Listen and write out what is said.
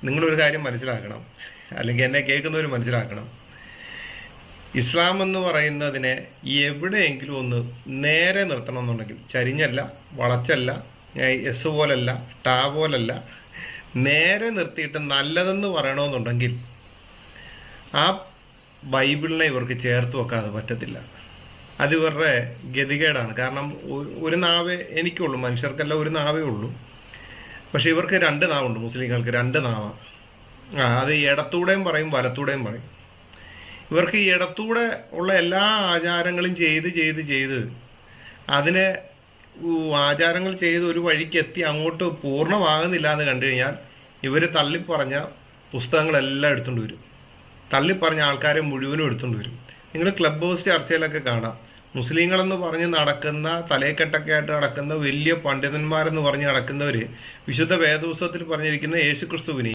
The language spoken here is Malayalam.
നിങ്ങളൊരു കാര്യം മനസ്സിലാക്കണം, അല്ലെങ്കിൽ എന്നെ കേൾക്കുന്നവർ മനസ്സിലാക്കണം. ഇസ്ലാം എന്ന് പറയുന്നതിനെ എവിടെയെങ്കിലും ഒന്ന് നേരെ നിർത്തണമെന്നുണ്ടെങ്കിൽ, ചരിഞ്ഞല്ല, വളച്ചല്ല, എസ് പോലല്ല, ടാ പോലല്ല, നേരെ നിർത്തിയിട്ട് നല്ലതെന്ന് പറയണമെന്നുണ്ടെങ്കിൽ ആ ബൈബിളിനെ ഇവർക്ക് ചേർത്ത് വെക്കാതെ പറ്റത്തില്ല. അത് ഇവരുടെ ഗതികേടാണ്. കാരണം ഒരു നാവേ എനിക്കുള്ളൂ, മനുഷ്യർക്കല്ല ഒരു നാവേ ഉള്ളൂ. പക്ഷെ ഇവർക്ക് രണ്ട് നാവുണ്ട്, മുസ്ലിങ്ങൾക്ക് രണ്ട് നാവാണ്. അത് ഇടത്തൂടെയും പറയും വലത്തൂടെയും പറയും. ഇവർക്ക് ഈ ഇടത്തൂടെ ഉള്ള എല്ലാ ആചാരങ്ങളും ചെയ്ത് ചെയ്ത് ചെയ്ത് അതിനെ ആചാരങ്ങൾ ചെയ്ത് ഒരു വഴിക്ക് എത്തി അങ്ങോട്ട് പൂർണ്ണമാകുന്നില്ല എന്ന് കണ്ടു കഴിഞ്ഞാൽ ഇവർ തള്ളിപ്പറഞ്ഞ പുസ്തകങ്ങളെല്ലാം എടുത്തുകൊണ്ട് വരും, തള്ളിപ്പറഞ്ഞ ആൾക്കാരെ മുഴുവനും എടുത്തുകൊണ്ട് വരും. നിങ്ങൾ ക്ലബ് ഹൗസ് ചർച്ചയിലൊക്കെ കാണാം, മുസ്ലിങ്ങളെന്ന് പറഞ്ഞ് നടക്കുന്ന, തലയെക്കെട്ടൊക്കെ ആയിട്ട് നടക്കുന്ന വലിയ പണ്ഡിതന്മാരെന്ന് പറഞ്ഞ് നടക്കുന്നവർ വിശുദ്ധ വേദപുസ്തകത്തിൽ പറഞ്ഞിരിക്കുന്ന യേശുക്രിസ്തുവിനെ